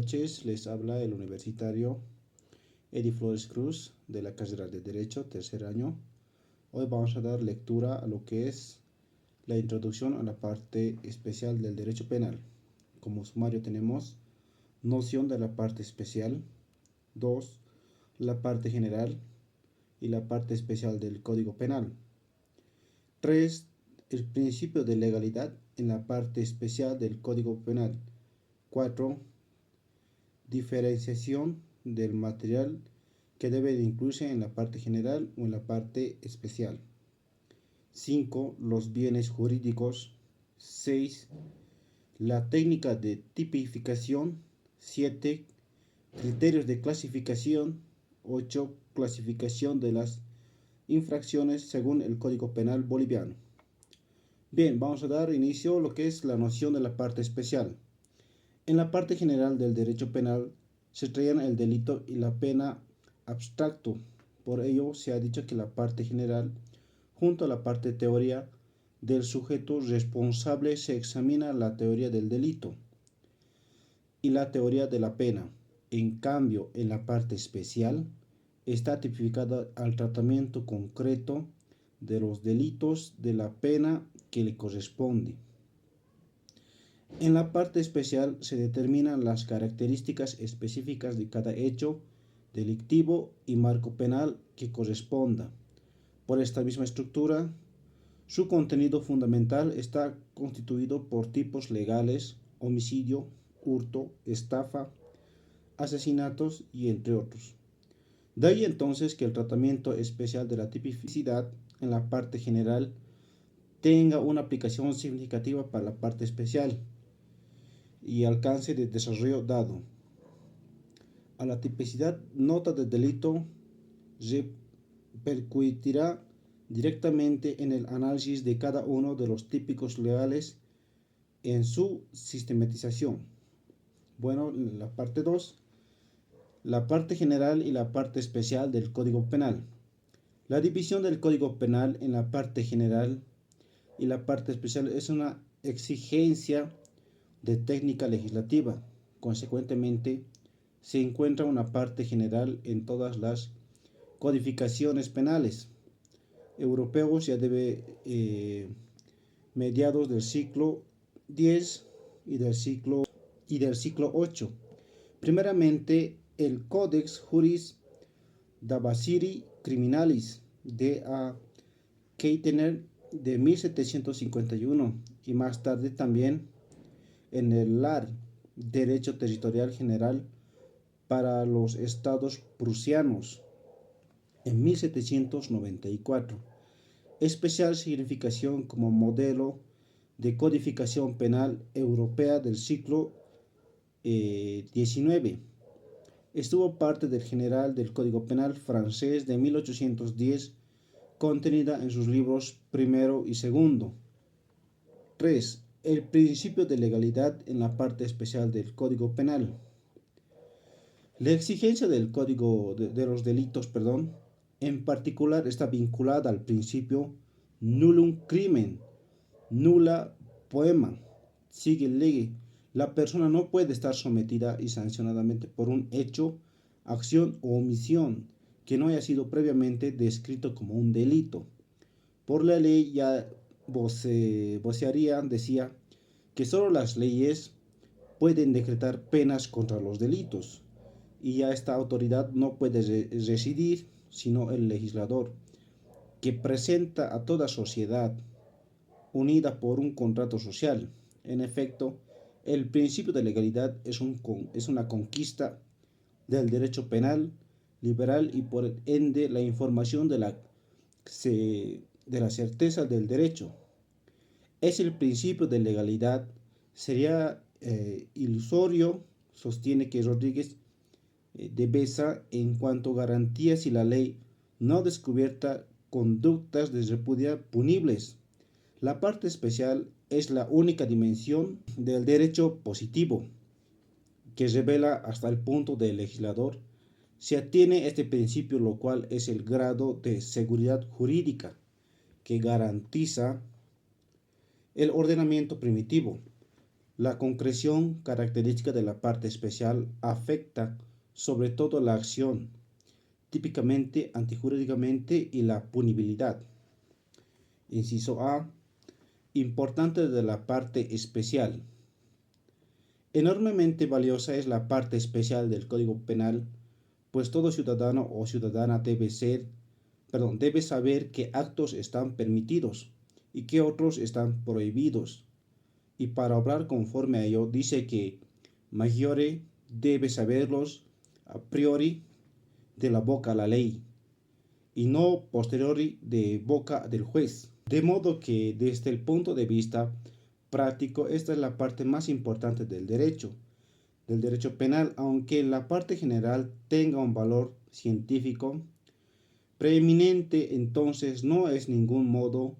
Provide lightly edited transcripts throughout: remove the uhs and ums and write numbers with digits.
noches, les habla el universitario Eddie Flores Cruz de la carrera de Derecho, tercer año. Hoy vamos a dar lectura a lo que es la introducción a la parte especial del derecho penal. Como sumario tenemos noción de la parte especial, 2, la parte general y la parte especial del Código Penal. 3, el principio de legalidad en la parte especial del Código Penal. 4, diferenciación del material que debe de incluirse en la parte general o en la parte especial. 5, los bienes jurídicos. 6, la técnica de tipificación. 7, criterios de clasificación. 8, clasificación de las infracciones según el Código Penal boliviano. Bien, vamos a dar inicio a lo que es la noción de la parte especial. En la parte general del derecho penal se traían el delito y la pena abstracto. Por ello se ha dicho que la parte general, junto a la parte teoría del sujeto responsable, se examina la teoría del delito y la teoría de la pena. En cambio, en la parte especial está tipificada al tratamiento concreto de los delitos de la pena que le corresponde. En la parte especial se determinan las características específicas de cada hecho delictivo y marco penal que corresponda. Por esta misma estructura, su contenido fundamental está constituido por tipos legales, homicidio, hurto, estafa, asesinatos y entre otros. De ahí entonces que el tratamiento especial de la tipicidad en la parte general tenga una aplicación significativa para la parte especial y alcance de desarrollo dado. A la tipicidad nota del delito repercutirá directamente en el análisis de cada uno de los típicos legales en su sistematización. Bueno, la parte 2, la parte general y la parte especial del Código Penal. La división del Código Penal en la parte general y la parte especial es una exigencia de técnica legislativa. Consecuentemente, se encuentra una parte general en todas las codificaciones penales europeos ya debe mediados del siglo X y del siglo VIII. Primeramente, el Codex Juris Davasiri Criminalis de A. Keitener de 1751 y más tarde también en el LAR, Derecho Territorial General para los Estados Prusianos, en 1794. Especial significación como modelo de codificación penal europea del siglo XIX. Estuvo parte del general del Código Penal francés de 1810, contenida en sus libros primero y segundo. 3. El principio de legalidad en la parte especial del Código Penal. La exigencia del Código de los delitos, en particular está vinculada al principio nullum crimen, nulla poema, sigue lege. La persona no puede estar sometida y sancionadamente por un hecho, acción o omisión que no haya sido previamente descrito como un delito. Por la ley ya vocearía decía que solo las leyes pueden decretar penas contra los delitos y ya esta autoridad no puede residir sino el legislador, que presenta a toda sociedad unida por un contrato social. En efecto, el principio de legalidad es una conquista del derecho penal liberal y por ende la información de la certeza del derecho. Es el principio de legalidad. Sería ilusorio, sostiene que Rodríguez de Besa, en cuanto garantía si la ley no descubierta conductas de repudiar punibles. La parte especial es la única dimensión del derecho positivo que revela hasta el punto del legislador. Se atiene este principio, lo cual es el grado de seguridad jurídica que garantiza el ordenamiento primitivo. La concreción característica de la parte especial afecta sobre todo la acción, típicamente antijurídicamente y la punibilidad. Inciso A. Importante de la parte especial. Enormemente valiosa es la parte especial del Código Penal, pues todo ciudadano o ciudadana debe saber qué actos están permitidos y qué otros están prohibidos. Y para obrar conforme a ello, dice que maggiore debe saberlos a priori de la boca a la ley y no posteriori de boca del juez. De modo que desde el punto de vista práctico, esta es la parte más importante del derecho penal, aunque la parte general tenga un valor científico preeminente, entonces no es ningún modo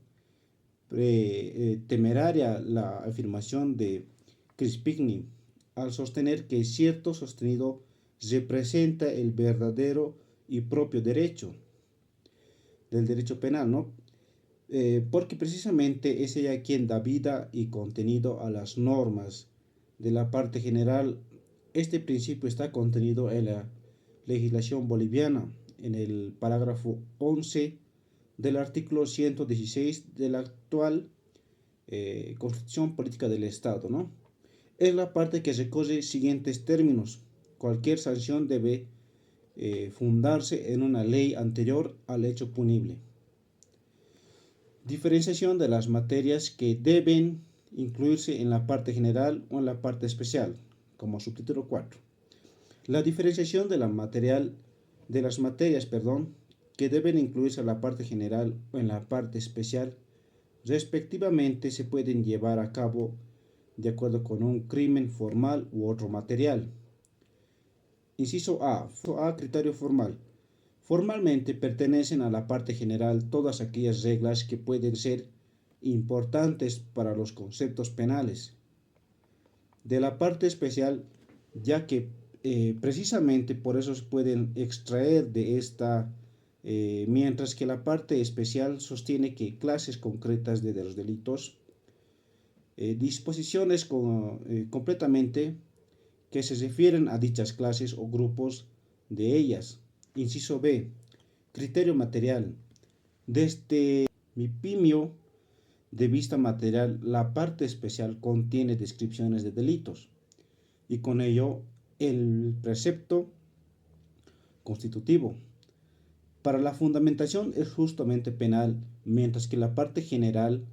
temeraria la afirmación de Crispigny al sostener que cierto sostenido representa el verdadero y propio derecho del derecho penal, ¿no? Porque precisamente es ella quien da vida y contenido a las normas de la parte general. Este principio está contenido en la legislación boliviana, en el parágrafo 11 del artículo 116 de la actual Constitución Política del Estado, ¿no? Es la parte que recoge siguientes términos. Cualquier sanción debe fundarse en una ley anterior al hecho punible. Diferenciación de las materias que deben incluirse en la parte general o en la parte especial, como subtítulo 4. La diferenciación de las materias, que deben incluirse en la parte general o en la parte especial, respectivamente, se pueden llevar a cabo de acuerdo con un crimen formal u otro material. Inciso A. Criterio formal. Formalmente pertenecen a la parte general todas aquellas reglas que pueden ser importantes para los conceptos penales. De la parte especial, ya que precisamente por eso se pueden extraer de esta, mientras que la parte especial sostiene que clases concretas de los delitos, disposiciones completamente que se refieren a dichas clases o grupos de ellas. Inciso B. Criterio material. Desde mi pimio de vista material, la parte especial contiene descripciones de delitos y con ello el precepto constitutivo. Para la fundamentación es justamente penal, mientras que la parte general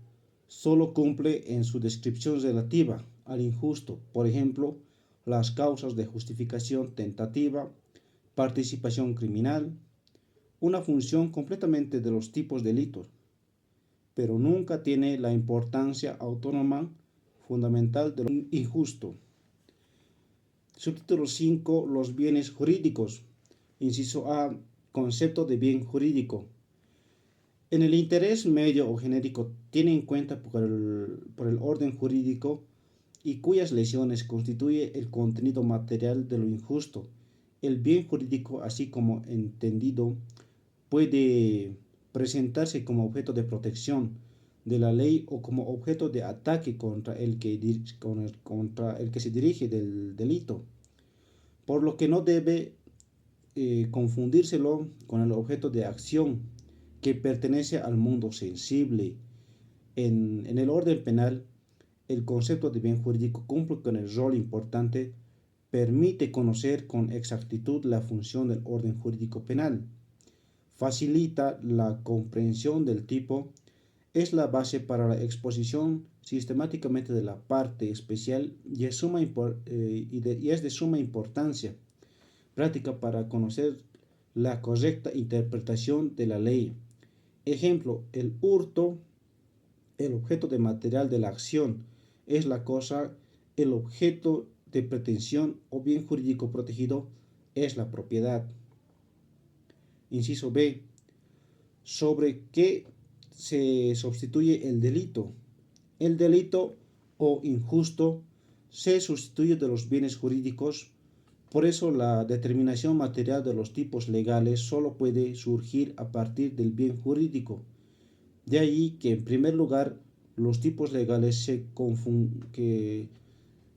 solo cumple en su descripción relativa al injusto, por ejemplo, las causas de justificación tentativa, participación criminal, una función completamente de los tipos de delitos, pero nunca tiene la importancia autónoma fundamental de lo injusto. Subtítulo 5. Los bienes jurídicos. Inciso A. Concepto de bien jurídico. En el interés medio o genérico tiene en cuenta por el orden jurídico y cuyas lesiones constituye el contenido material de lo injusto. El bien jurídico, así como entendido, puede presentarse como objeto de protección de la ley o como objeto de ataque contra el que se dirige del delito, por lo que no debe confundírselo con el objeto de acción que pertenece al mundo sensible. En el orden penal, el concepto de bien jurídico cumple con el rol importante, permite conocer con exactitud la función del orden jurídico penal, facilita la comprensión del tipo, es la base para la exposición sistemáticamente de la parte especial y es de suma importancia práctica para conocer la correcta interpretación de la ley. Ejemplo, el hurto, el objeto de material de la acción, es la cosa, el objeto de pretensión o bien jurídico protegido es la propiedad. Inciso B. ¿Sobre qué se sustituye el delito? El delito o injusto se sustituye de los bienes jurídicos. Por eso la determinación material de los tipos legales solo puede surgir a partir del bien jurídico. De ahí que en primer lugar los tipos legales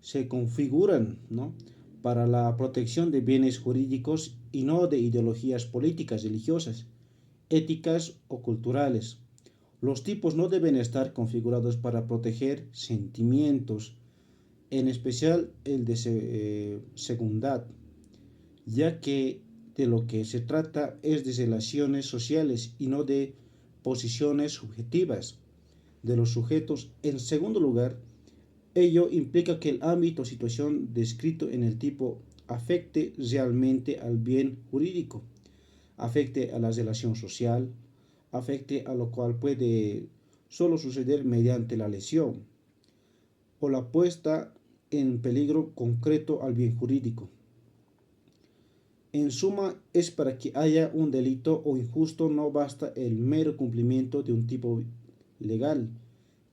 se configuran, ¿no?, para la protección de bienes jurídicos y no de ideologías políticas, religiosas, éticas o culturales. Los tipos no deben estar configurados para proteger sentimientos, en especial el de segundad, ya que de lo que se trata es de relaciones sociales y no de posiciones subjetivas de los sujetos. En segundo lugar, ello implica que el ámbito o situación descrito en el tipo afecte realmente al bien jurídico, afecte a la relación social, afecte a lo cual puede solo suceder mediante la lesión o la puesta en peligro concreto al bien jurídico. En suma, es para que haya un delito o injusto no basta el mero cumplimiento de un tipo legal.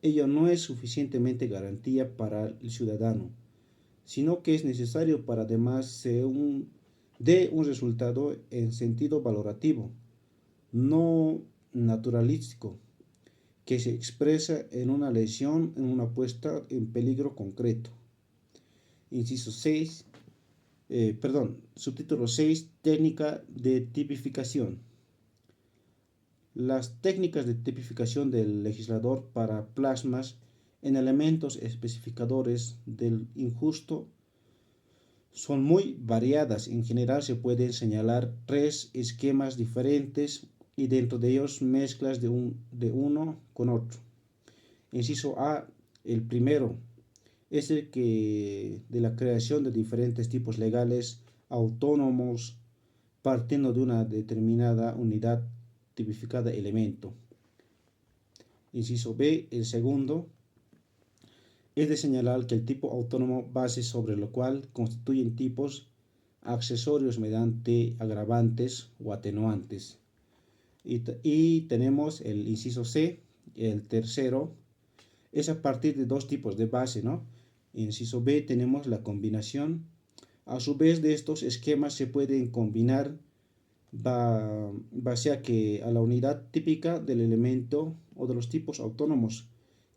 Ello no es suficientemente garantía para el ciudadano, sino que es necesario para además de un resultado en sentido valorativo, no naturalístico, que se expresa en una lesión, en una puesta en peligro concreto. Inciso 6, subtítulo 6, técnica de tipificación. Las técnicas de tipificación del legislador para plasmas en elementos especificadores del injusto son muy variadas. En general se pueden señalar tres esquemas diferentes y dentro de ellos mezclas de uno con otro. Inciso A, el primero, es el que de la creación de diferentes tipos legales autónomos partiendo de una determinada unidad tipificada elemento. Inciso B, el segundo, es de señalar que el tipo autónomo base sobre lo cual constituyen tipos accesorios mediante agravantes o atenuantes. Y tenemos el inciso C, el tercero, es a partir de dos tipos de base, ¿no? Inciso B tenemos la combinación. A su vez de estos esquemas se pueden combinar base a la unidad típica del elemento o de los tipos autónomos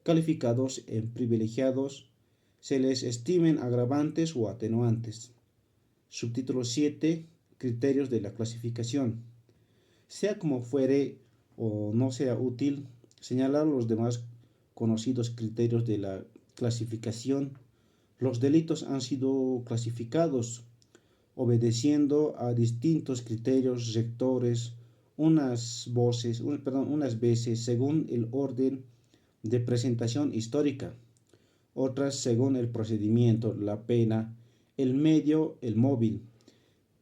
calificados en privilegiados se les estimen agravantes o atenuantes. Subtítulo 7. Criterios de la clasificación. Sea como fuere o no sea útil señalar los demás conocidos criterios de la clasificación, los delitos han sido clasificados obedeciendo a distintos criterios rectores, unas veces según el orden de presentación histórica, otras según el procedimiento, la pena, el medio, el móvil,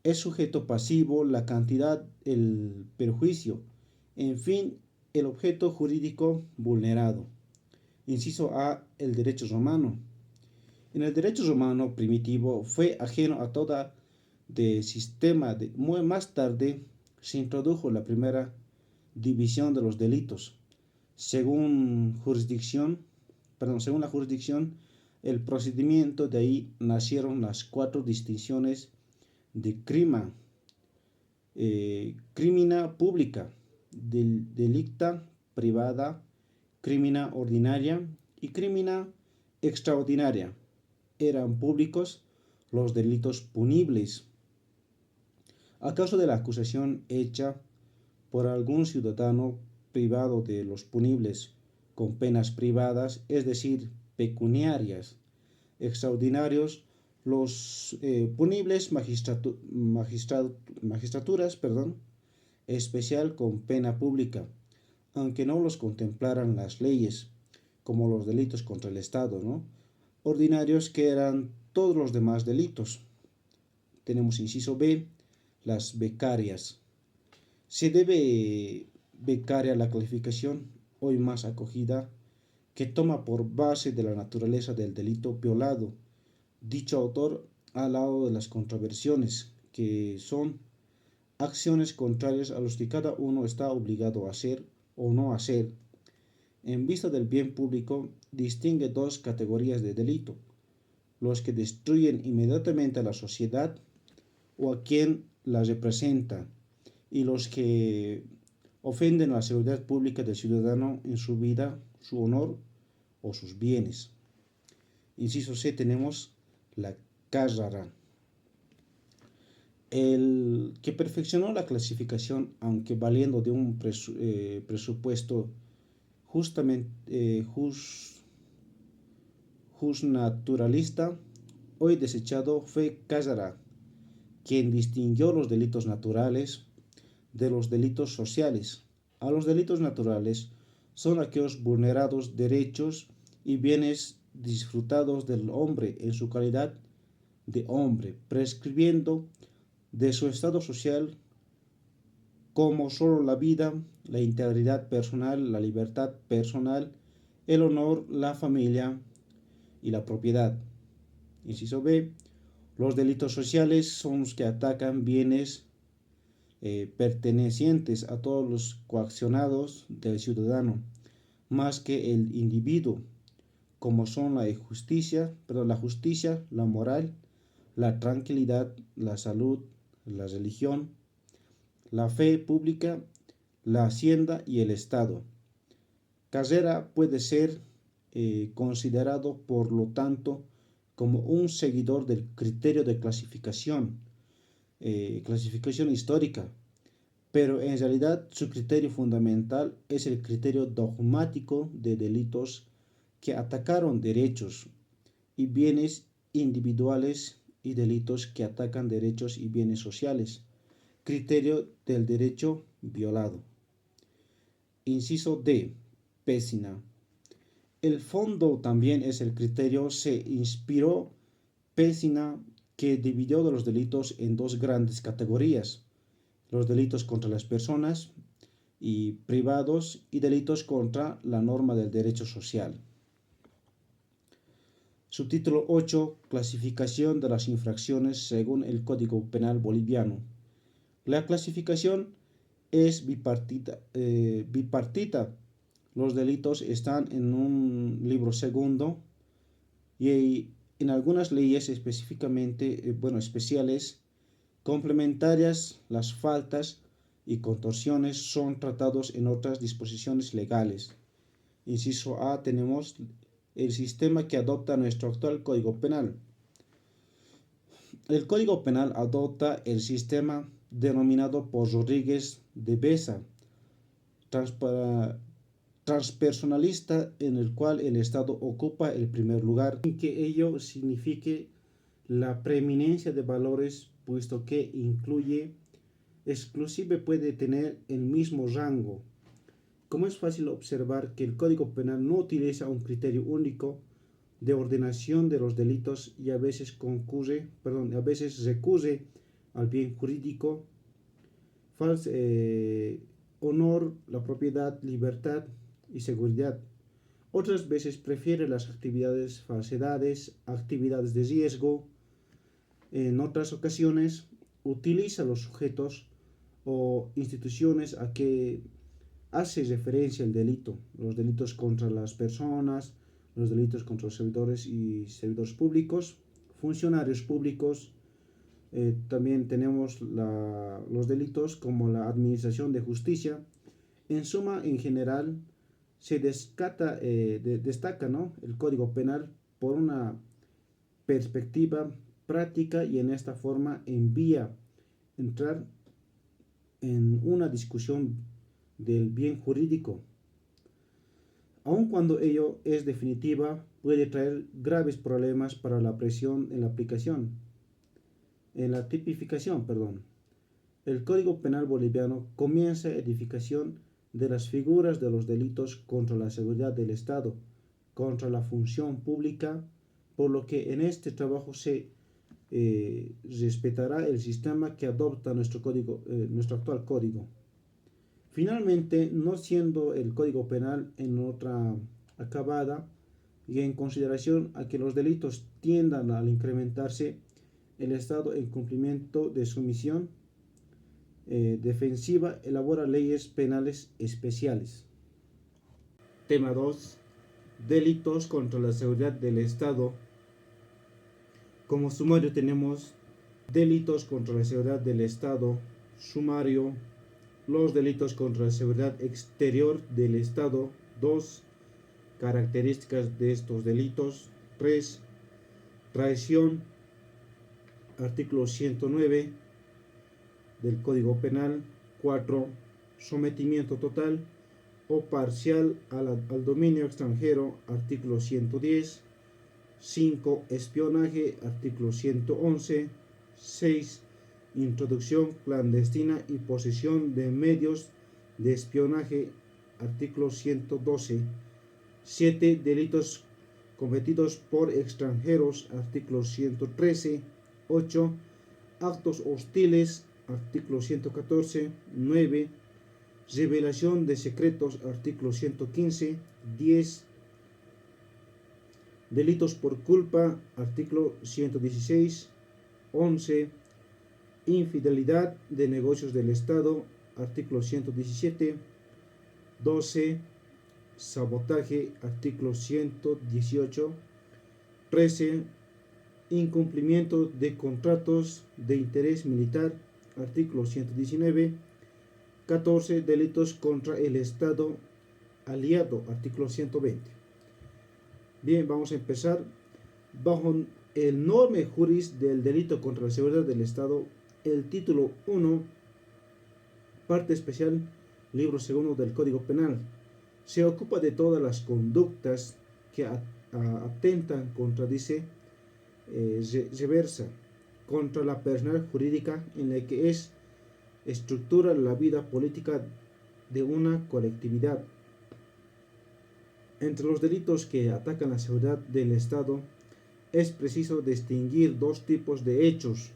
el sujeto pasivo, la cantidad, el perjuicio, en fin, el objeto jurídico vulnerado. Inciso A, el derecho romano. En el derecho romano primitivo fue ajeno a toda de sistema. Más tarde se introdujo la primera división de los delitos. Según la jurisdicción, el procedimiento, de ahí nacieron las cuatro distinciones de crimina pública, delicta privada, crimina ordinaria y crimina extraordinaria. Eran públicos los delitos punibles. A causa de la acusación hecha por algún ciudadano privado de los punibles con penas privadas, es decir, pecuniarias, extraordinarios, los punibles magistraturas, especial con pena pública, aunque no los contemplaran las leyes, como los delitos contra el Estado, ¿no? Ordinarios, que eran todos los demás delitos. Tenemos inciso B, las becarias. Se debe becaria la clasificación, hoy más acogida, que toma por base de la naturaleza del delito violado. Dicho autor ha hablado de las contravenciones, que son acciones contrarias a los que cada uno está obligado a hacer o no hacer. En vista del bien público, distingue dos categorías de delito: los que destruyen inmediatamente a la sociedad o a quien la representa, y los que ofenden la seguridad pública del ciudadano en su vida, su honor o sus bienes. Inciso C tenemos la Carrara. El que perfeccionó la clasificación, aunque valiendo de un presupuesto justamente justnaturalista, hoy desechado, fue Carrara, quien distinguió los delitos naturales de los delitos sociales. A los delitos naturales son aquellos vulnerados derechos y bienes disfrutados del hombre en su calidad de hombre, prescribiendo de su estado social como solo la vida, la integridad personal, la libertad personal, el honor, la familia y la propiedad. Inciso B. Los delitos sociales son los que atacan bienes pertenecientes a todos los coaccionados del ciudadano, más que el individuo, como son la justicia, la moral, la tranquilidad, la salud, la religión, la fe pública, la hacienda y el Estado. Carrera puede ser considerado, por lo tanto, como un seguidor del criterio de clasificación histórica, pero en realidad su criterio fundamental es el criterio dogmático de delitos que atacaron derechos y bienes individuales y delitos que atacan derechos y bienes sociales, criterio del derecho violado. Inciso D. Pézina. El fondo también es el criterio, se inspiró Pézina, que dividió de los delitos en dos grandes categorías: los delitos contra las personas y privados y delitos contra la norma del derecho social. Subtítulo 8. Clasificación de las infracciones según el Código Penal boliviano. La clasificación es bipartita. Los delitos están en un libro segundo y en algunas leyes específicamente, especiales, complementarias, las faltas y contorsiones son tratados en otras disposiciones legales. Inciso A, tenemos el sistema que adopta nuestro actual Código Penal. El Código Penal adopta el sistema denominado por Rodríguez de Besa, transpersonalista, en el cual el Estado ocupa el primer lugar, sin que ello signifique la preeminencia de valores, puesto que exclusive puede tener el mismo rango. Como es fácil observar que el Código Penal no utiliza un criterio único de ordenación de los delitos y a veces recurre al bien jurídico, honor, la propiedad, libertad y seguridad. Otras veces prefiere las falsedades, actividades de riesgo. En otras ocasiones utiliza los sujetos o instituciones a que hace referencia el delito, los delitos contra las personas, los delitos contra los servidores y servidores públicos, funcionarios públicos. También tenemos los delitos como la administración de justicia. En suma, en general, se destaca, ¿no?, el Código Penal por una perspectiva práctica y en esta forma envía entrar en una discusión del bien jurídico. Aun cuando ello es definitiva, puede traer graves problemas para la presión en la tipificación. El Código Penal boliviano comienza edificación de las figuras de los delitos contra la seguridad del Estado, contra la función pública, por lo que en este trabajo se respetará el sistema que adopta nuestro actual código. Finalmente, no siendo el Código Penal en otra acabada y en consideración a que los delitos tiendan a incrementarse, el Estado, en cumplimiento de su misión defensiva, elabora leyes penales especiales. Tema 2. Delitos contra la seguridad del Estado. Como sumario tenemos delitos contra la seguridad del Estado. Sumario: los delitos contra la seguridad exterior del Estado. 2. Características de estos delitos. 3. traición, artículo 109 del Código Penal. 4. Sometimiento total o parcial al dominio extranjero, artículo 110. 5. Espionaje, artículo 111. 6. Introducción clandestina y posesión de medios de espionaje, artículo 112. 7. Delitos cometidos por extranjeros, artículo 113. 8. Actos hostiles, artículo 114. 9. Revelación de secretos, artículo 115. 10. Delitos por culpa, artículo 116. 11. Infidelidad de negocios del Estado, artículo 117. 12. Sabotaje, artículo 118. 13. Incumplimiento de contratos de interés militar, artículo 119. 14. Delitos contra el Estado aliado, artículo 120. Bien, vamos a empezar. Bajo el norme juris del delito contra la seguridad del Estado, el título 1, parte especial, libro segundo del Código Penal, se ocupa de todas las conductas que atentan contra, dice, reversa contra la personalidad jurídica en la que es estructura la vida política de una colectividad. Entre los delitos que atacan la seguridad del Estado es preciso distinguir dos tipos de hechos.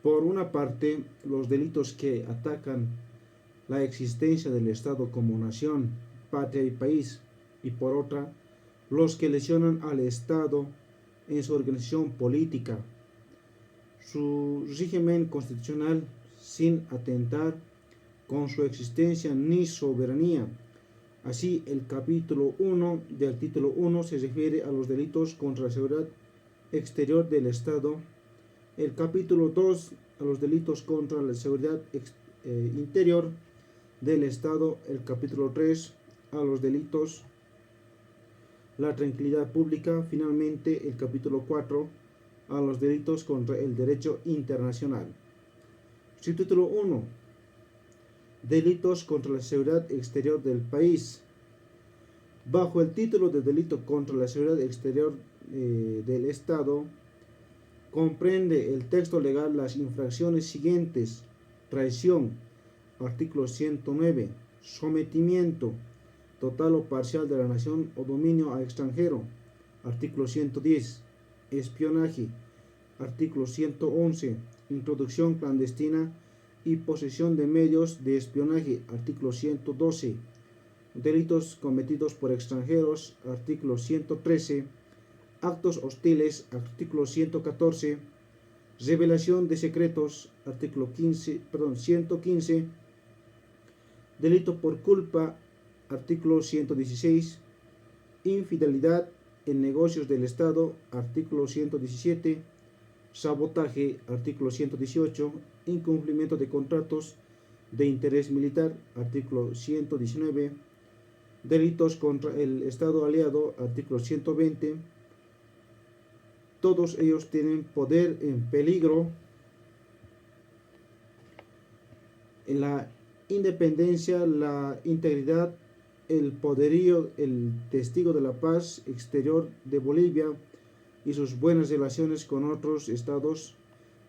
Por una parte, los delitos que atacan la existencia del Estado como nación, patria y país, y por otra, los que lesionan al Estado en su organización política, su régimen constitucional, sin atentar con su existencia ni soberanía. Así, el capítulo 1 del título 1 se refiere a los delitos contra la seguridad exterior del Estado, el capítulo 2 a los delitos contra la seguridad interior del Estado, el capítulo 3 a los delitos la tranquilidad pública, finalmente el capítulo 4 a los delitos contra el derecho internacional. Subtítulo 1. Delitos contra la seguridad exterior del país. Bajo el título de delito contra la seguridad exterior del Estado, comprende el texto legal las infracciones siguientes: traición, artículo 109, sometimiento total o parcial de la nación o dominio a extranjero, artículo 110, espionaje, artículo 111, introducción clandestina y posesión de medios de espionaje, artículo 112, delitos cometidos por extranjeros, artículo 113, actos hostiles, artículo 114, revelación de secretos, artículo 115, delito por culpa, artículo 116, infidelidad en negocios del Estado, artículo 117, sabotaje, artículo 118, incumplimiento de contratos de interés militar, artículo 119, delitos contra el Estado aliado, artículo 120. Todos ellos tienen poder en peligro, en la independencia, la integridad, el poderío, el testigo de la paz exterior de Bolivia y sus buenas relaciones con otros estados,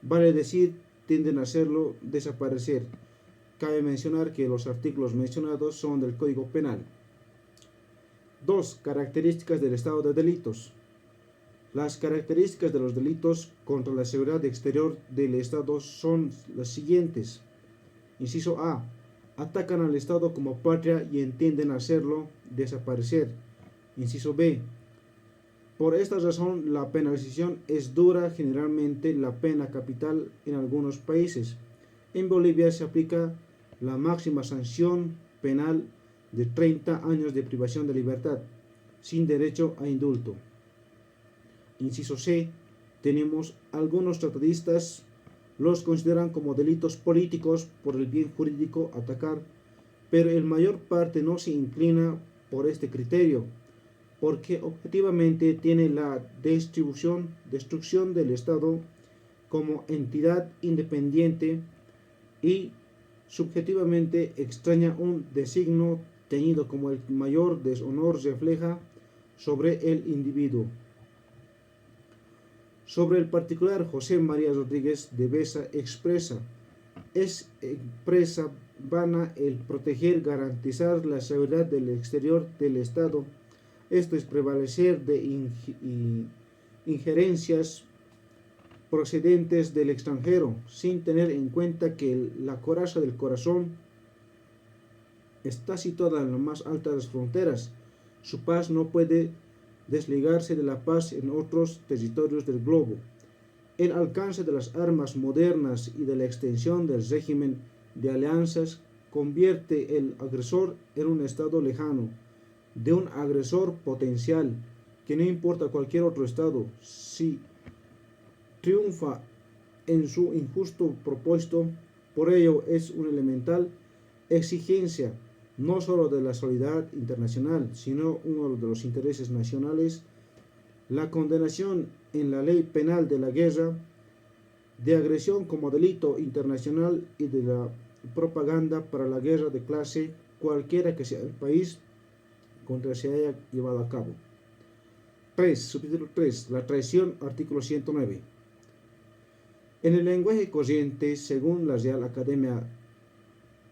vale decir, tienden a hacerlo desaparecer. Cabe mencionar que los artículos mencionados son del Código Penal. 2. Características del estado de delitos. Las características de los delitos contra la seguridad exterior del Estado son las siguientes. Inciso A. Atacan al Estado como patria y entienden hacerlo desaparecer. Inciso B. Por esta razón, la penalización es dura, generalmente la pena capital en algunos países. En Bolivia se aplica la máxima sanción penal de 30 años de privación de libertad, sin derecho a indulto. Inciso C. Tenemos algunos tratadistas los consideran como delitos políticos por el bien jurídico atacar, pero en mayor parte no se inclina por este criterio. porque objetivamente tiene la destrucción del Estado como entidad independiente y subjetivamente extraña un designio tenido como el mayor deshonor refleja sobre el individuo. Sobre el particular José María Rodríguez de Besa es empresa vana el proteger, garantizar la seguridad del exterior del Estado. Esto es prevalecer de injerencias procedentes del extranjero, sin tener en cuenta que la coraza del corazón está situada en lo más altas de las fronteras. Su paz no puede desligarse de la paz en otros territorios del globo. El alcance de las armas modernas y de la extensión del régimen de alianzas convierte el agresor en un estado lejano, de un agresor potencial, que no importa cualquier otro estado, si triunfa en su injusto propósito. Por ello es una elemental exigencia no sólo de la solidaridad internacional, sino uno de los intereses nacionales, la condenación en la ley penal de la guerra de agresión como delito internacional y de la propaganda para la guerra de clase, cualquiera que sea el país contra se haya llevado a cabo. 3. Subtítulo 3. La traición, artículo 109. En el lenguaje corriente, según la Real Academia,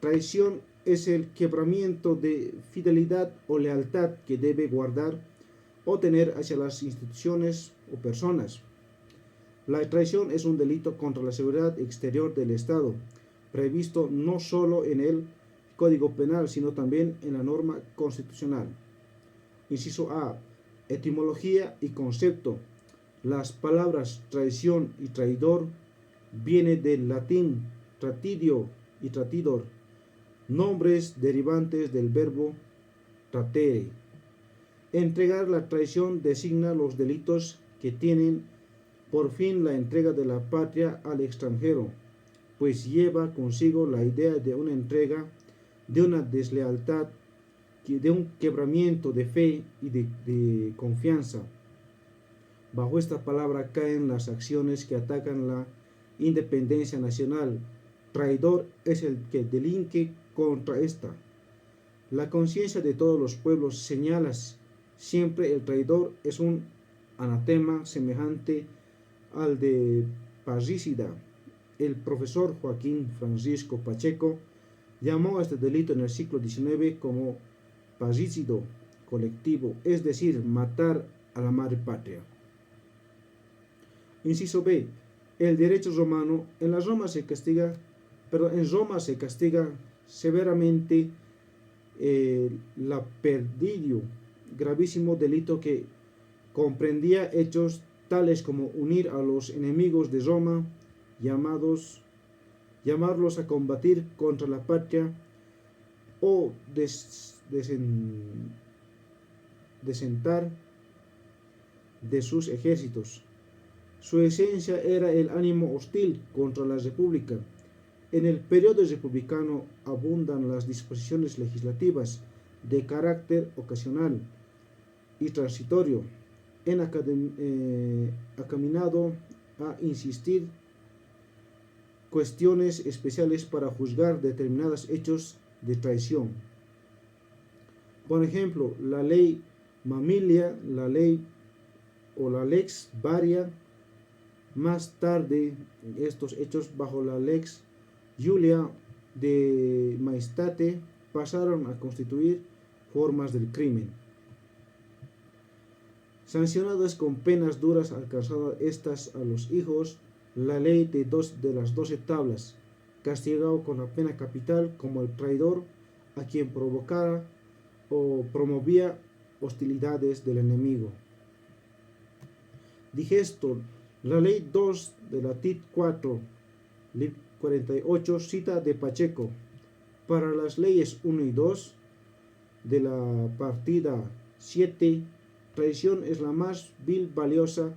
traición es el quebramiento de fidelidad o lealtad que debe guardar o tener hacia las instituciones o personas. La traición es un delito contra la seguridad exterior del Estado, previsto no solo en el Código Penal, sino también en la norma constitucional. Inciso A. Etimología y concepto. Las palabras traición y traidor vienen del latín tratidio y tratidor, nombres derivantes del verbo tratere. Entregar la traición designa los delitos que tienen por fin la entrega de la patria al extranjero, pues lleva consigo la idea de una entrega, de una deslealtad, de un quebramiento de fe y de confianza. Bajo esta palabra caen las acciones que atacan la independencia nacional. Traidor es el que delinque contra esta. La conciencia de todos los pueblos señala siempre el traidor es un anatema semejante al de parricida. El profesor Joaquín Francisco Pacheco llamó a este delito en el siglo XIX como parricidio colectivo, es decir, matar a la madre patria. Inciso B. El derecho romano. En Roma se castiga severamente la perdidio, gravísimo delito que comprendía hechos tales como unir a los enemigos de Roma, llamarlos a combatir contra la patria o desentar de sus ejércitos. Su esencia era el ánimo hostil contra la república. En el periodo republicano abundan las disposiciones legislativas de carácter ocasional y transitorio, acaminado a insistir cuestiones especiales para juzgar determinados hechos de traición. Por ejemplo, la ley Mamilia, la ley o la lex Varia. Más tarde, estos hechos bajo la lex Julia de Maestate pasaron a constituir formas del crimen, sancionadas con penas duras, alcanzadas estas a los hijos, la ley de las 12 tablas, castigado con la pena capital como el traidor a quien provocara o promovía hostilidades del enemigo. Digesto, la ley 2 de la TIT 4, lib 48, cita de Pacheco. Para las leyes 1 y 2 de la partida 7, traición es la más vil, valiosa,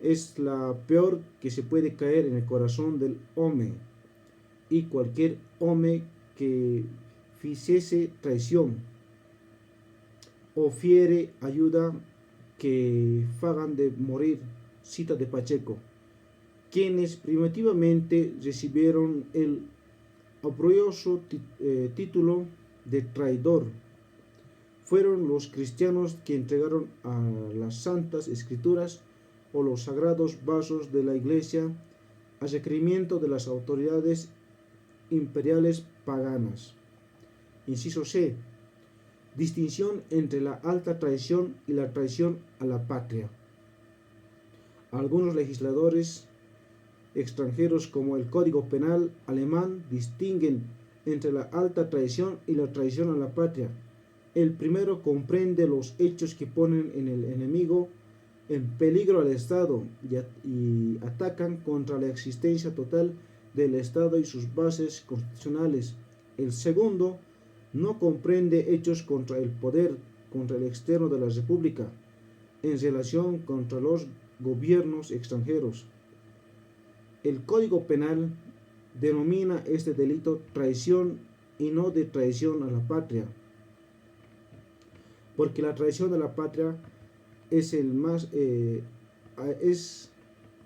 es la peor que se puede caer en el corazón del hombre, y cualquier hombre que hiciese traición o fiere ayuda que fagan de morir, cita de Pacheco, quienes primitivamente recibieron el oprobioso título de traidor. Fueron los cristianos que entregaron a las santas escrituras o los sagrados vasos de la iglesia a requerimiento de las autoridades imperiales paganas. Inciso C. Distinción entre la alta traición y la traición a la patria. Algunos legisladores extranjeros, como el Código Penal alemán, distinguen entre la alta traición y la traición a la patria. El primero comprende los hechos que ponen en el enemigo en peligro al Estado y atacan contra la existencia total del Estado y sus bases constitucionales. El segundo no comprende hechos contra el poder, contra el externo de la República, en relación contra los gobiernos extranjeros. El Código Penal denomina este delito traición y no de traición a la patria, porque la traición a la patria es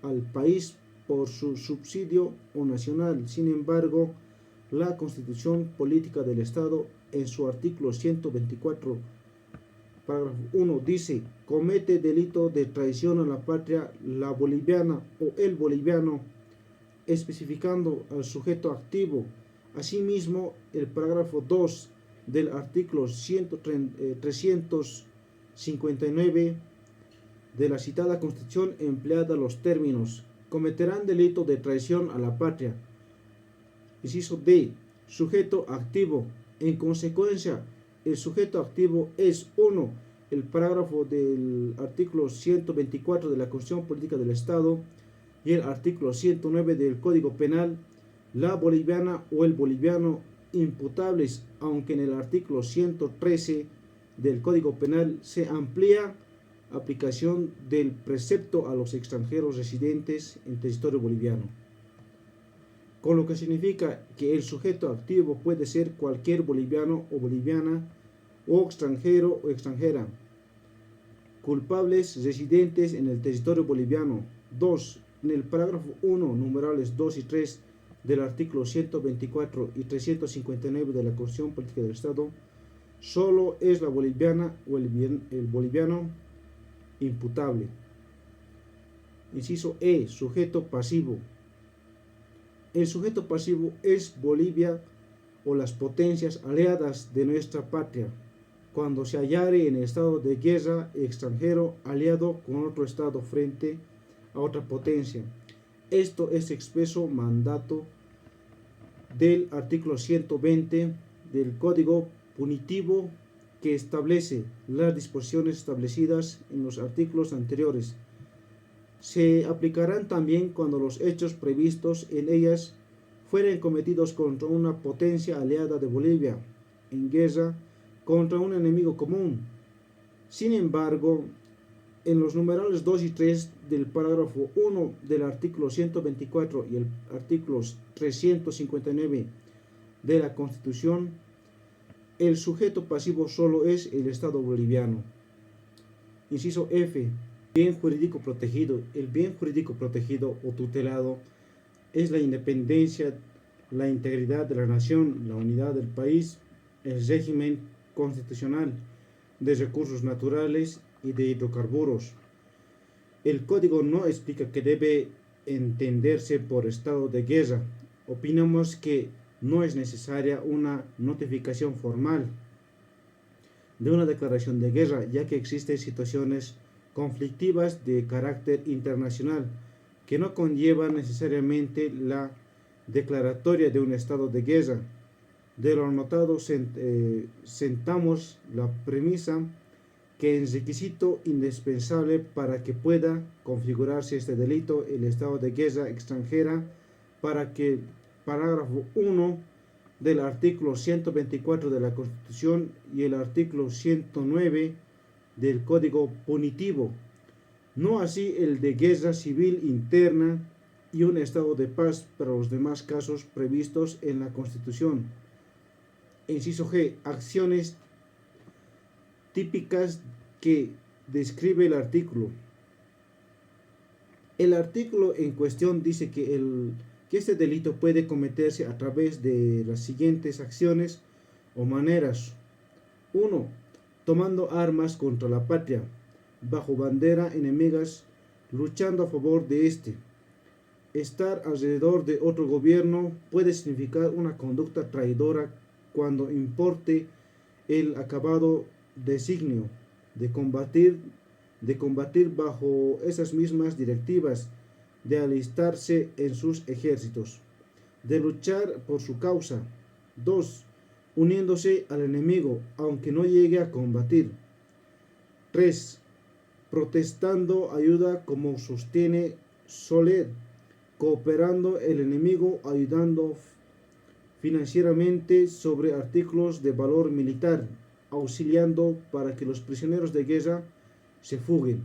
al país por su subsidio o nacional. Sin embargo, la Constitución Política del Estado, en su artículo 124, parágrafo 1, dice: comete delito de traición a la patria la boliviana o el boliviano, especificando al sujeto activo. Asimismo, el parágrafo 2 del artículo 359 de la citada Constitución emplea los términos: cometerán delito de traición a la patria. Inciso D. Sujeto activo. En consecuencia, el sujeto activo es 1. El parágrafo del artículo 124 de la Constitución Política del Estado y el artículo 109 del Código Penal, la boliviana o el boliviano imputables, aunque en el artículo 113 del Código Penal se amplía aplicación del precepto a los extranjeros residentes en territorio boliviano, con lo que significa que el sujeto activo puede ser cualquier boliviano o boliviana o extranjero o extranjera, culpables residentes en el territorio boliviano. 2. En el parágrafo 1, numerales 2 y 3 del artículo 124 y 359 de la Constitución Política del Estado, solo es la boliviana o el boliviano imputable. Inciso E. Sujeto pasivo. El sujeto pasivo es Bolivia o las potencias aliadas de nuestra patria, cuando se hallare en estado de guerra extranjero aliado con otro estado frente a otra potencia. Esto es expreso mandato del artículo 120 del Código Punitivo, que establece las disposiciones establecidas en los artículos anteriores. Se aplicarán también cuando los hechos previstos en ellas fueren cometidos contra una potencia aliada de Bolivia, en guerra contra un enemigo común. Sin embargo, en los numerales 2 y 3 del parágrafo 1 del artículo 124 y el artículo 359 de la Constitución, el sujeto pasivo solo es el Estado boliviano. Inciso F. Bien jurídico protegido. El bien jurídico protegido o tutelado es la independencia, la integridad de la nación, la unidad del país, el régimen constitucional de recursos naturales y de hidrocarburos. El código no explica que debe entenderse por estado de guerra. Opinamos que no es necesaria una notificación formal de una declaración de guerra, ya que existen situaciones conflictivas de carácter internacional que no conllevan necesariamente la declaratoria de un estado de guerra. De lo anotado sentamos la premisa que es requisito indispensable para que pueda configurarse este delito, el estado de guerra extranjera, para que el parágrafo 1 del artículo 124 de la Constitución y el artículo 109 del Código Punitivo, no así el de guerra civil interna y un estado de paz para los demás casos previstos en la Constitución. Inciso G. Acciones típicas que describe el artículo. El artículo en cuestión dice que este delito puede cometerse a través de las siguientes acciones o maneras. 1. Tomando armas contra la patria, bajo bandera enemigas, luchando a favor de éste. Estar alrededor de otro gobierno puede significar una conducta traidora cuando importe el acabado designio de combatir bajo esas mismas directivas, de alistarse en sus ejércitos, de luchar por su causa. 2. Uniéndose al enemigo, aunque no llegue a combatir. 3. Protestando ayuda como sostiene Soler, cooperando el enemigo, ayudando financieramente sobre artículos de valor militar, auxiliando para que los prisioneros de guerra se fuguen.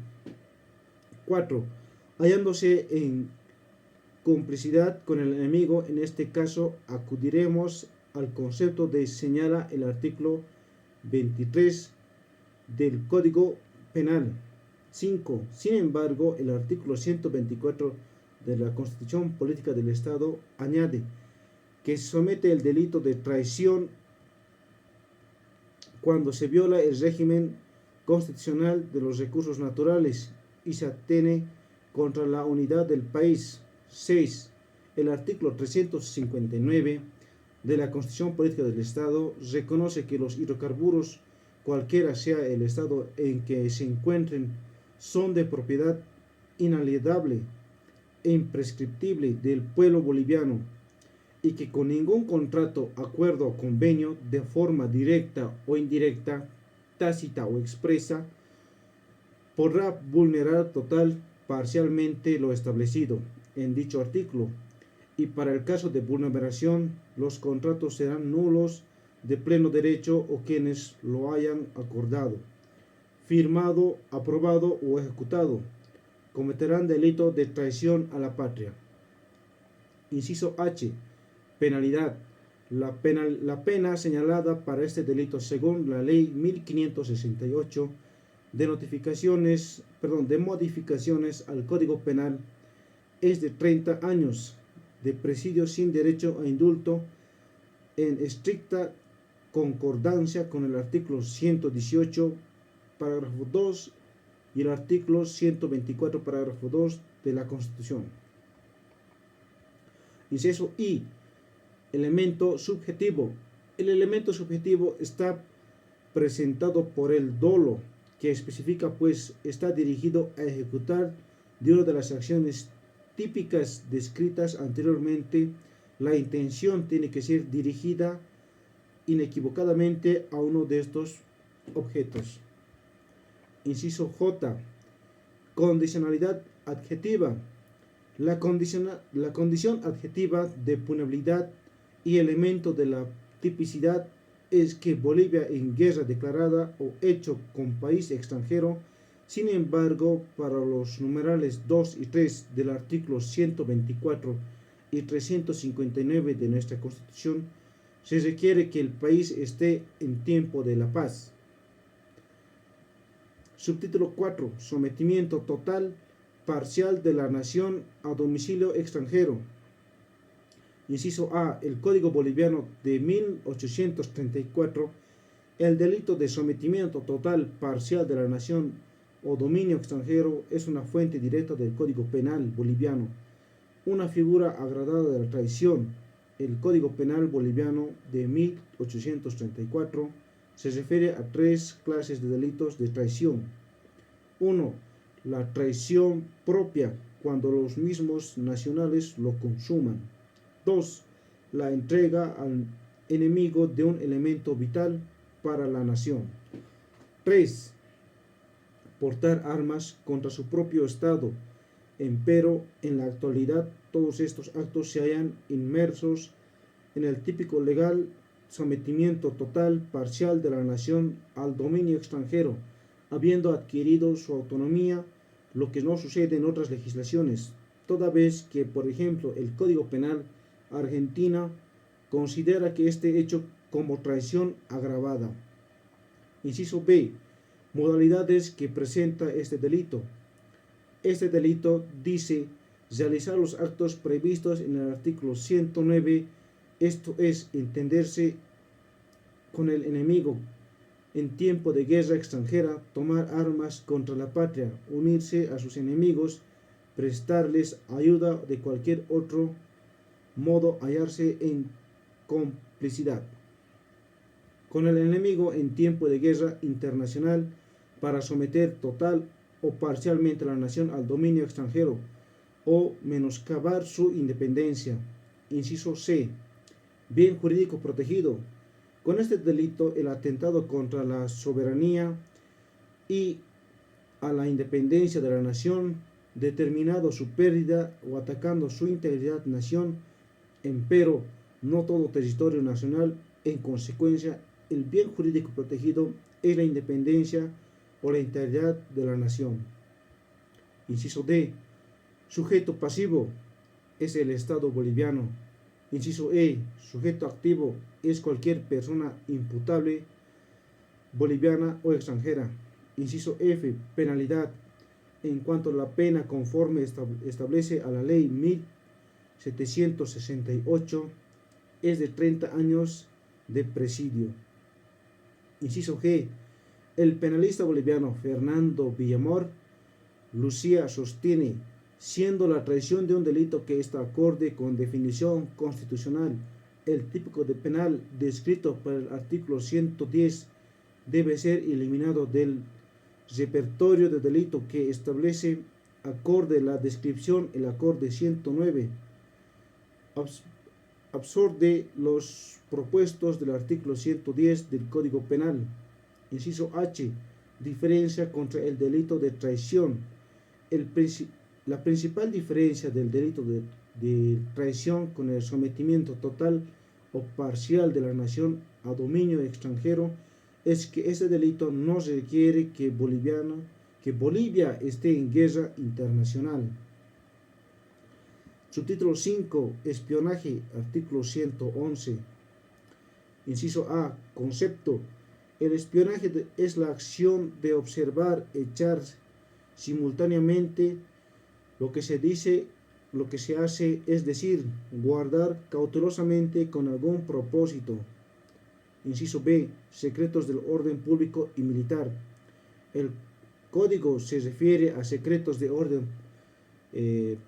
4. Hallándose en complicidad con el enemigo, en este caso acudiremos al concepto de señala el artículo 23 del Código Penal. 5. Sin embargo, el artículo 124 de la Constitución Política del Estado añade que se somete el delito de traición cuando se viola el régimen constitucional de los recursos naturales y se atene contra la unidad del país. 6. El artículo 359 de la Constitución Política del Estado reconoce que los hidrocarburos, cualquiera sea el estado en que se encuentren, son de propiedad inalienable e imprescriptible del pueblo boliviano, y que con ningún contrato, acuerdo o convenio, de forma directa o indirecta, tácita o expresa, podrá vulnerar total parcialmente lo establecido en dicho artículo, y para el caso de vulneración, los contratos serán nulos de pleno derecho o quienes lo hayan acordado, firmado, aprobado o ejecutado cometerán delito de traición a la patria. Inciso H. Penalidad. La pena señalada para este delito según la ley 1568 de modificaciones al Código Penal es de 30 años de presidio sin derecho a indulto, en estricta concordancia con el artículo 118, parágrafo 2 y el artículo 124, parágrafo 2 de la Constitución. Inciso I. Elemento subjetivo. El elemento subjetivo está presentado por el dolo, que especifica pues está dirigido a ejecutar de una de las acciones típicas descritas anteriormente. La intención tiene que ser dirigida inequívocamente a uno de estos objetos. Inciso J. Condicionalidad adjetiva. La condición adjetiva de punibilidad y elemento de la tipicidad es que Bolivia en guerra declarada o hecho con país extranjero. Sin embargo, para los numerales 2 y 3 del artículo 124 y 359 de nuestra Constitución, se requiere que el país esté en tiempo de la paz. Subtítulo 4. Sometimiento total, parcial de la nación a domicilio extranjero. Inciso A. El Código Boliviano de 1834. El delito de sometimiento total, parcial de la nación o dominio extranjero es una fuente directa del Código Penal boliviano, una figura agregada de la traición. El Código Penal boliviano de 1834 se refiere a tres clases de delitos de traición. 1. La traición propia, cuando los mismos nacionales lo consuman. 2. La entrega al enemigo de un elemento vital para la nación. 3. Portar armas contra su propio Estado. Empero, en la actualidad, todos estos actos se hallan inmersos en el típico legal sometimiento total, parcial de la nación al dominio extranjero, habiendo adquirido su autonomía, lo que no sucede en otras legislaciones, toda vez que, por ejemplo, el Código Penal Argentina considera que este hecho como traición agravada. Inciso B. Modalidades que presenta este delito. Este delito dice realizar los actos previstos en el artículo 109, esto es, entenderse con el enemigo en tiempo de guerra extranjera, tomar armas contra la patria, unirse a sus enemigos, prestarles ayuda de cualquier otro modo, hallarse en complicidad con el enemigo en tiempo de guerra internacional para someter total o parcialmente a la nación al dominio extranjero o menoscabar su independencia. Inciso C. Bien jurídico protegido. Con este delito, el atentado contra la soberanía y a la independencia de la nación, determinado su pérdida o atacando su integridad nación, empero no todo territorio nacional. En consecuencia, el bien jurídico protegido es la independencia o la integridad de la nación. Inciso D. Sujeto pasivo es el Estado boliviano. Inciso E. Sujeto activo es cualquier persona imputable boliviana o extranjera. Inciso F. Penalidad. En cuanto a la pena conforme establece a la ley 1768, es de 30 años de presidio. Inciso G. El penalista boliviano Fernando Villamor Lucía sostiene, siendo la traición de un delito que está acorde con definición constitucional, el tipo de penal descrito por el artículo 110 debe ser eliminado del repertorio de delito que establece acorde la descripción el acorde 109, absorbe los propuestos del artículo 110 del Código Penal. Inciso H. Diferencia contra el delito de traición. La principal diferencia del delito de traición con el sometimiento total o parcial de la nación a dominio extranjero es que este delito no requiere que Bolivia esté en guerra internacional. Subtítulo 5. Espionaje. Artículo 111. Inciso A. Concepto. El espionaje es la acción de observar, echar simultáneamente lo que se dice, lo que se hace, es decir, guardar cautelosamente con algún propósito. Inciso B. Secretos del orden público y militar. El código se refiere a secretos de orden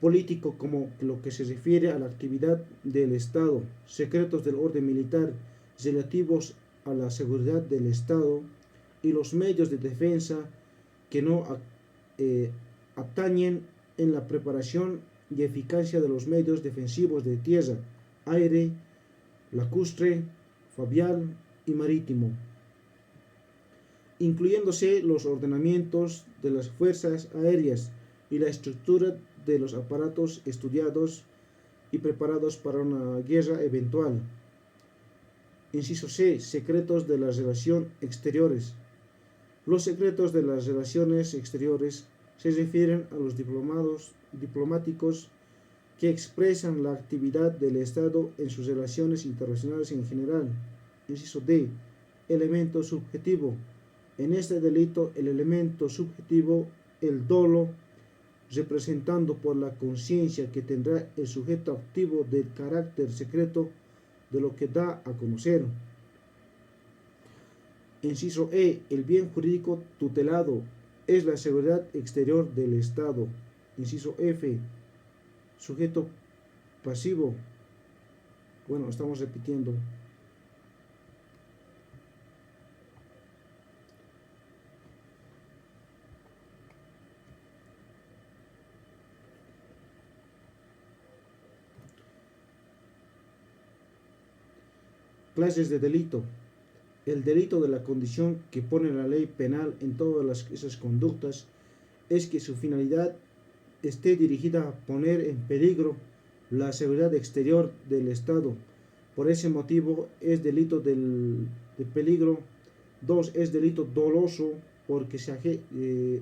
político como lo que se refiere a la actividad del Estado, secretos del orden militar relativos a la seguridad del Estado y los medios de defensa que no atañen en la preparación y eficacia de los medios defensivos de tierra, aire, lacustre, fluvial y marítimo, incluyéndose los ordenamientos de las fuerzas aéreas y la estructura de los aparatos estudiados y preparados para una guerra eventual. Inciso C. Secretos de las relaciones exteriores. Los secretos de las relaciones exteriores se refieren a los diplomáticos que expresan la actividad del Estado en sus relaciones internacionales en general. Inciso D. Elemento subjetivo. En este delito, el elemento subjetivo, el dolo, representando por la conciencia que tendrá el sujeto activo del carácter secreto de lo que da a conocer. Inciso E. El bien jurídico tutelado es la seguridad exterior del Estado. Inciso F. Sujeto pasivo. Bueno, estamos repitiendo. Clases de delito. El delito de la condición que pone la ley penal en todas esas conductas es que su finalidad esté dirigida a poner en peligro la seguridad exterior del Estado. Por ese motivo es delito de peligro. 2. Es delito doloso porque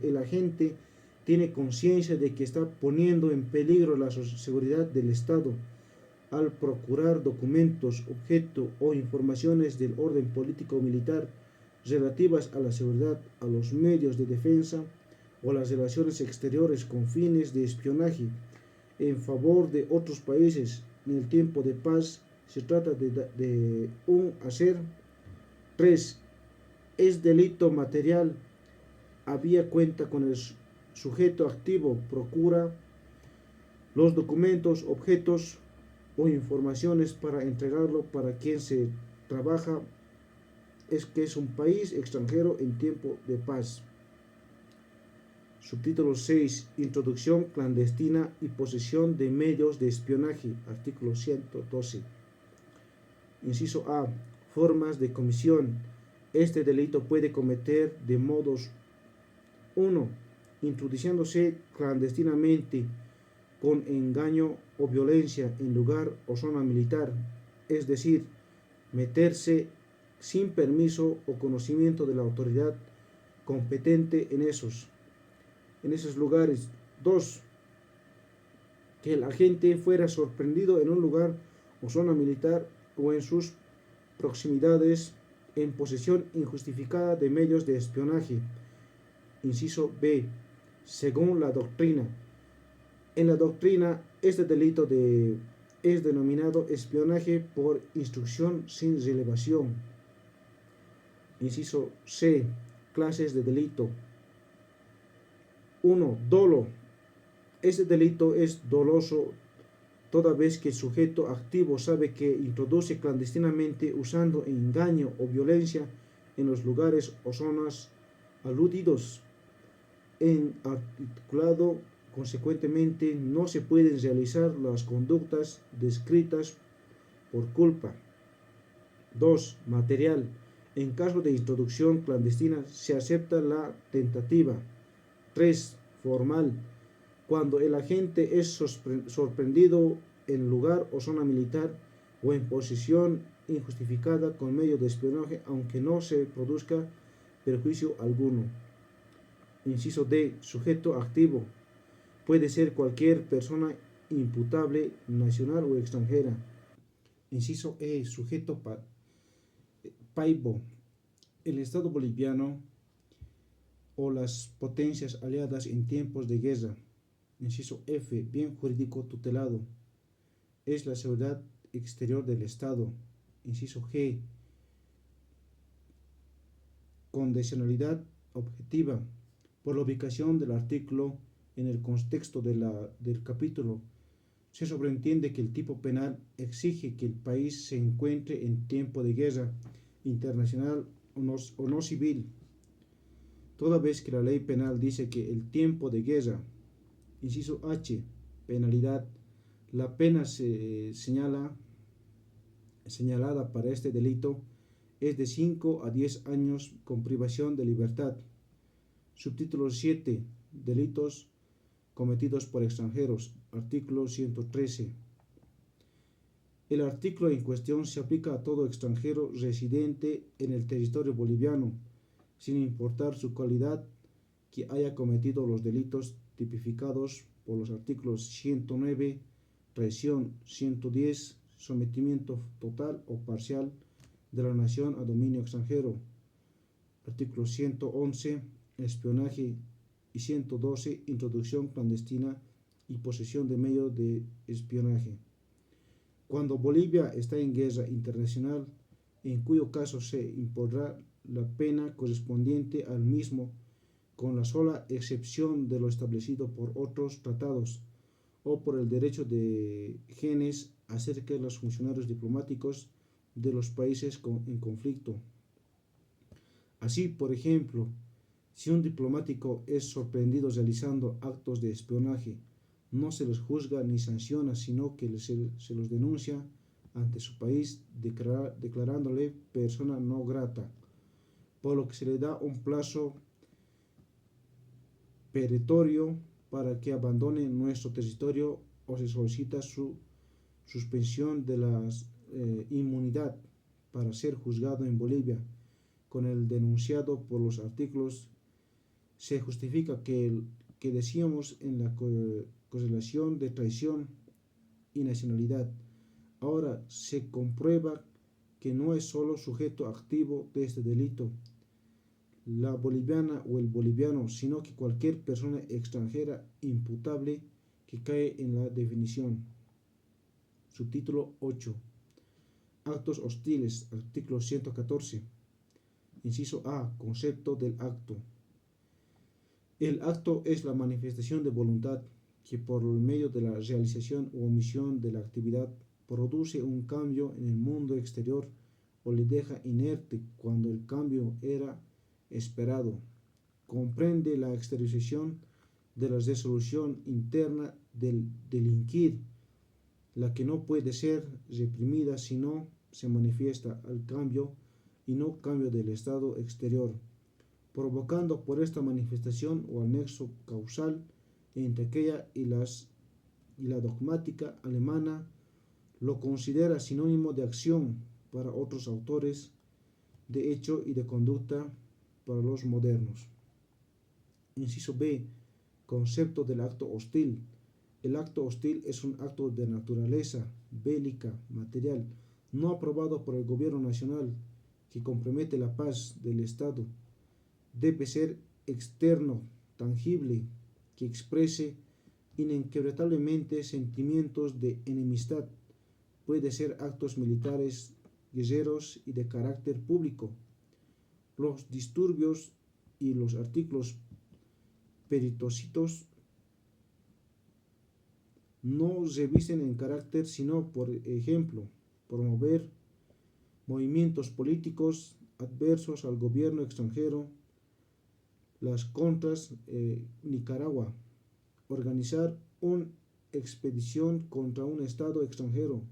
el agente tiene conciencia de que está poniendo en peligro la seguridad del Estado al procurar documentos, objeto o informaciones del orden político o militar relativas a la seguridad, a los medios de defensa o las relaciones exteriores con fines de espionaje en favor de otros países en el tiempo de paz. Se trata de un hacer. 3. Es delito material. Había cuenta con el sujeto activo, procura los documentos, objetos o informaciones para entregarlo para quien se trabaja, es que es un país extranjero en tiempo de paz. Subtítulo 6. Introducción clandestina y posesión de medios de espionaje. Artículo 112. Inciso A. Formas de comisión. Este delito puede cometer de modos: 1. Introduciéndose clandestinamente con engaño o violencia en lugar o zona militar, es decir, meterse sin permiso o conocimiento de la autoridad competente en esos lugares. 2. Que el agente fuera sorprendido en un lugar o zona militar o en sus proximidades en posesión injustificada de medios de espionaje. Inciso B. Según la doctrina. En la doctrina, este delito es denominado espionaje por instrucción sin relevación. Inciso C. Clases de delito. 1. Dolo. Este delito es doloso toda vez que el sujeto activo sabe que introduce clandestinamente usando engaño o violencia en los lugares o zonas aludidos. En articulado, consecuentemente, no se pueden realizar las conductas descritas por culpa. 2. Material. En caso de introducción clandestina se acepta la tentativa. 3. Formal. Cuando el agente es sorprendido en lugar o zona militar o en posesión injustificada con medio de espionaje, aunque no se produzca perjuicio alguno. Inciso D. Sujeto activo. Puede ser cualquier persona imputable, nacional o extranjera. Inciso E. Sujeto paibo. El Estado boliviano o las potencias aliadas en tiempos de guerra. Inciso F. Bien jurídico tutelado. Es la seguridad exterior del Estado. Inciso G. Condicionalidad objetiva. Por la ubicación del artículo en el contexto del capítulo, se sobreentiende que el tipo penal exige que el país se encuentre en tiempo de guerra internacional o no civil, toda vez que la ley penal dice que el tiempo de guerra. Inciso H. Penalidad. La pena señalada para este delito es de 5 a 10 años con privación de libertad. Subtítulo 7. Delitos cometidos por extranjeros. Artículo 113. El artículo en cuestión se aplica a todo extranjero residente en el territorio boliviano, sin importar su calidad, que haya cometido los delitos tipificados por los artículos 109, traición; 110, sometimiento total o parcial de la nación a dominio extranjero; artículo 111, espionaje; y 112, introducción clandestina y posesión de medios de espionaje. Cuando Bolivia está en guerra internacional, en cuyo caso se impondrá la pena correspondiente al mismo, con la sola excepción de lo establecido por otros tratados o por el derecho de genes acerca de los funcionarios diplomáticos de los países en conflicto. Así, por ejemplo, si un diplomático es sorprendido realizando actos de espionaje, no se les juzga ni sanciona, sino que se los denuncia ante su país, declarándole persona no grata, por lo que se le da un plazo perentorio para que abandone nuestro territorio o se solicita su suspensión de la inmunidad para ser juzgado en Bolivia. Con el denunciado por los artículos se justifica que decíamos en la correlación de traición y nacionalidad. Ahora se comprueba que no es solo sujeto activo de este delito, la boliviana o el boliviano, sino que cualquier persona extranjera imputable que cae en la definición. Subtítulo 8. Actos hostiles, artículo 114. Inciso A. Concepto del acto. El acto es la manifestación de voluntad que por medio de la realización u omisión de la actividad produce un cambio en el mundo exterior o le deja inerte cuando el cambio era esperado. Comprende la exteriorización de la resolución interna del delinquir, la que no puede ser reprimida si no se manifiesta al cambio y no cambio del estado exterior, provocando por esta manifestación o anexo causal entre aquella y la dogmática alemana lo considera sinónimo de acción para otros autores, de hecho y de conducta para los modernos. Inciso B. Concepto del acto hostil. El acto hostil es un acto de naturaleza bélica, material, no aprobado por el gobierno nacional, que compromete la paz del Estado. Debe ser externo, tangible, que exprese inquebrantablemente sentimientos de enemistad. Puede ser actos militares, guerreros y de carácter público. Los disturbios y los artículos peritocitos no revisten en carácter sino, por ejemplo, promover movimientos políticos adversos al gobierno extranjero, las contras Nicaragua, organizar una expedición contra un estado extranjero,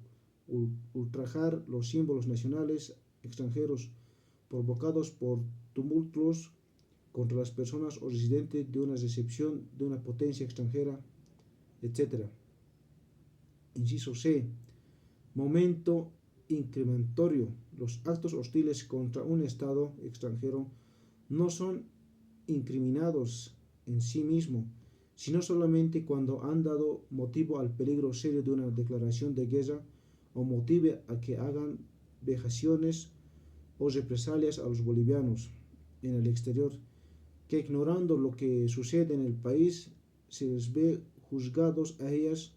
ultrajar los símbolos nacionales extranjeros provocados por tumultos contra las personas o residentes de una recepción de una potencia extranjera, etc. Inciso C. Momento incrementorio. Los actos hostiles contra un estado extranjero no son incriminados en sí mismo, sino solamente cuando han dado motivo al peligro serio de una declaración de guerra o motive a que hagan vejaciones o represalias a los bolivianos en el exterior, que ignorando lo que sucede en el país se les ve juzgados a ellas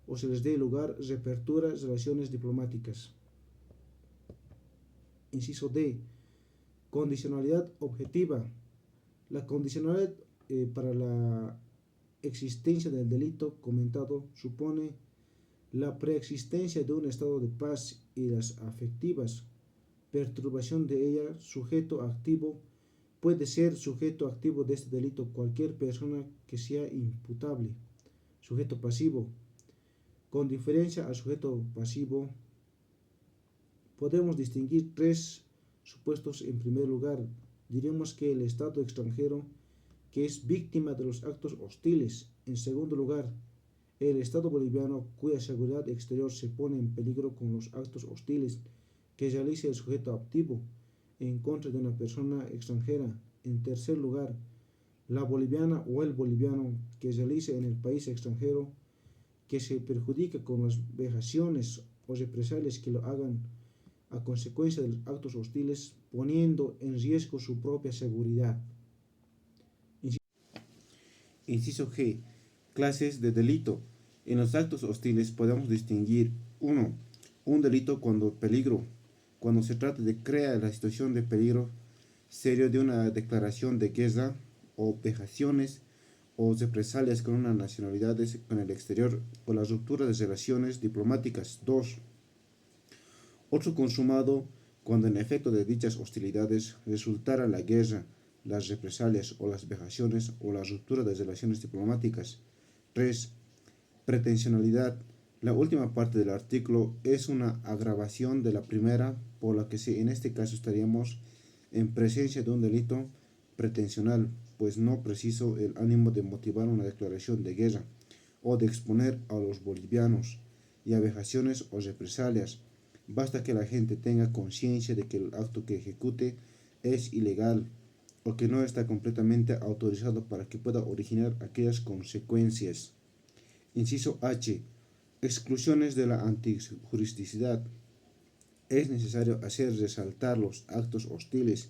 o se les dé lugar reaperturas relaciones diplomáticas. Inciso D. Condicionalidad objetiva. La condicionalidad para la existencia del delito comentado supone la preexistencia de un estado de paz y las afectivas perturbación de ella. Sujeto activo. Puede ser sujeto activo de este delito cualquier persona que sea imputable. Sujeto pasivo. Con diferencia al sujeto pasivo, podemos distinguir tres supuestos. En primer lugar, diremos que el Estado extranjero que es víctima de los actos hostiles. En segundo lugar, el Estado boliviano cuya seguridad exterior se pone en peligro con los actos hostiles que realice el sujeto activo en contra de una persona extranjera. En tercer lugar, la boliviana o el boliviano que realice en el país extranjero que se perjudica con las vejaciones o represalias que lo hagan a consecuencia de los actos hostiles, poniendo en riesgo su propia seguridad. Inciso G. Clases de delito. En los actos hostiles podemos distinguir 1. Un delito cuando se trata de crear la situación de peligro serio de una declaración de guerra o vejaciones o represalias con una nacionalidad con el exterior o la ruptura de relaciones diplomáticas. 2. Otro consumado cuando en efecto de dichas hostilidades resultara la guerra, las represalias o las vejaciones o la ruptura de relaciones diplomáticas. 3. Pretensionalidad. La última parte del artículo es una agravación de la primera, por la que en este caso estaríamos en presencia de un delito pretensional, pues no preciso el ánimo de motivar una declaración de guerra o de exponer a los bolivianos y a vejaciones o represalias. Basta que la gente tenga conciencia de que el acto que ejecute es ilegal o que no está completamente autorizado para que pueda originar aquellas consecuencias. Inciso H. Exclusiones de la antijuristicidad. Es necesario hacer resaltar los actos hostiles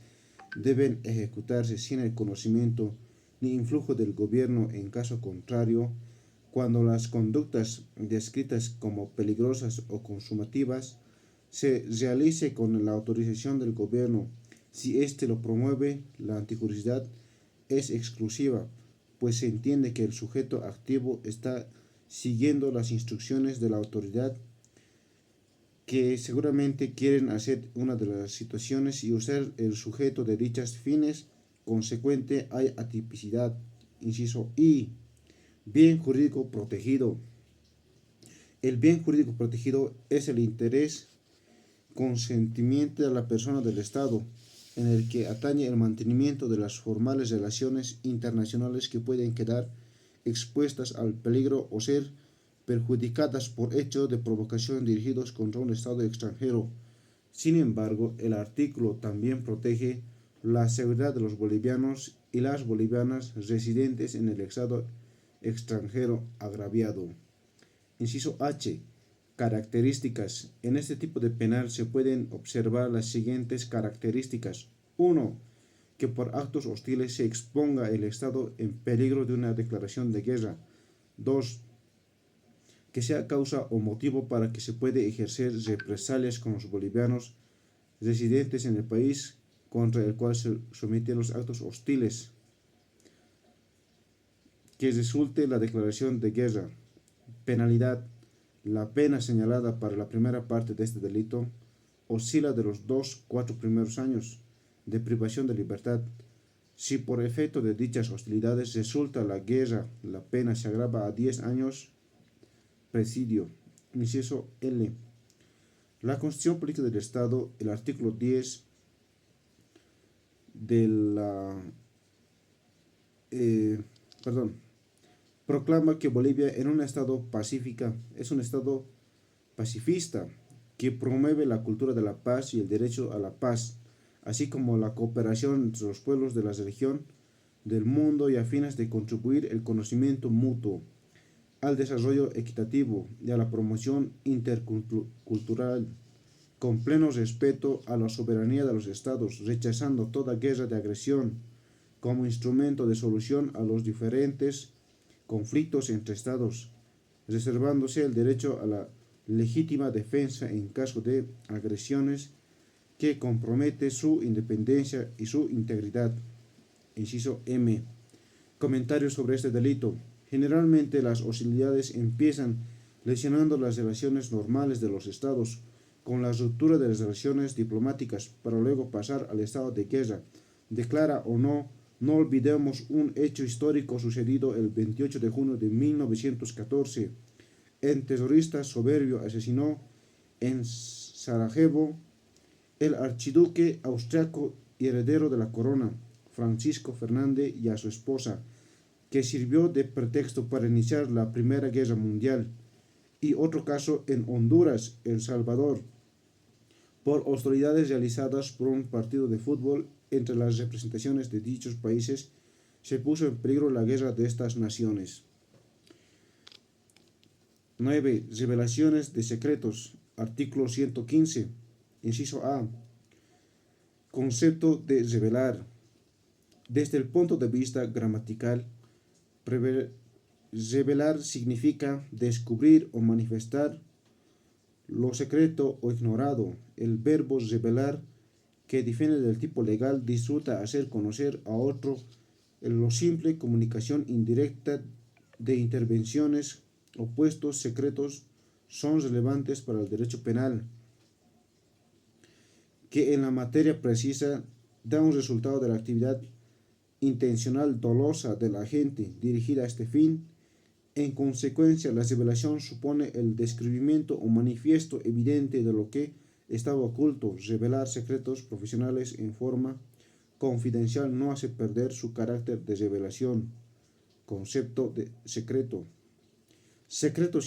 deben ejecutarse sin el conocimiento ni influjo del gobierno. En caso contrario, cuando las conductas descritas como peligrosas o consumativas se realice con la autorización del gobierno, si éste lo promueve, la anticuriosidad es exclusiva, pues se entiende que el sujeto activo está siguiendo las instrucciones de la autoridad, que seguramente quieren hacer una de las situaciones y usar el sujeto de dichas fines. Consecuente, hay atipicidad. Inciso I. Bien jurídico protegido. El bien jurídico protegido es el interés consentimiento de la persona del Estado, en el que atañe el mantenimiento de las formales relaciones internacionales que pueden quedar expuestas al peligro o ser perjudicadas por hechos de provocación dirigidos contra un Estado extranjero. Sin embargo, el artículo también protege la seguridad de los bolivianos y las bolivianas residentes en el Estado extranjero agraviado. Inciso H. Características. En este tipo de penal se pueden observar las siguientes características. 1. Que por actos hostiles se exponga el Estado en peligro de una declaración de guerra. 2. Que sea causa o motivo para que se pueda ejercer represalias con los bolivianos residentes en el país contra el cual se someten los actos hostiles. Que resulte la declaración de guerra. Penalidad. La pena señalada para la primera parte de este delito oscila de los 2 a 4 primeros años de privación de libertad. Si por efecto de dichas hostilidades resulta la guerra, la pena se agrava a 10 años presidio. Inciso L. La Constitución Política del Estado, el artículo 10 de la proclama que Bolivia en un estado pacífica es un estado pacifista que promueve la cultura de la paz y el derecho a la paz, así como la cooperación entre los pueblos de la región del mundo y a fines de contribuir el conocimiento mutuo, al desarrollo equitativo y a la promoción intercultural, con pleno respeto a la soberanía de los estados, rechazando toda guerra de agresión como instrumento de solución a los diferentes conflictos entre estados, reservándose el derecho a la legítima defensa en caso de agresiones que compromete su independencia y su integridad. Inciso M. Comentarios sobre este delito. Generalmente las hostilidades empiezan lesionando las relaciones normales de los estados con la ruptura de las relaciones diplomáticas para luego pasar al estado de guerra. Declara o no, no olvidemos un hecho histórico sucedido el 28 de junio de 1914. El terrorista soberbio asesinó en Sarajevo el archiduque austriaco y heredero de la corona, Francisco Fernández, y a su esposa, que sirvió de pretexto para iniciar la Primera Guerra Mundial. Y otro caso en Honduras, El Salvador, por hostilidades realizadas por un partido de fútbol entre las representaciones de dichos países, se puso en peligro la guerra de estas naciones. 9. Revelaciones de secretos. Artículo 115. Inciso A. Concepto de revelar. Desde el punto de vista gramatical, revelar significa descubrir o manifestar lo secreto o ignorado. El verbo revelar, que difiere del tipo legal, disfruta hacer conocer a otro en lo simple, comunicación indirecta de intervenciones o puestos secretos son relevantes para el derecho penal, que en la materia precisa da un resultado de la actividad intencional dolosa del agente dirigida a este fin. En consecuencia, la revelación supone el descubrimiento o manifiesto evidente de lo que estaba oculto. Revelar secretos profesionales en forma confidencial no hace perder su carácter de revelación. Concepto de secreto. Secreto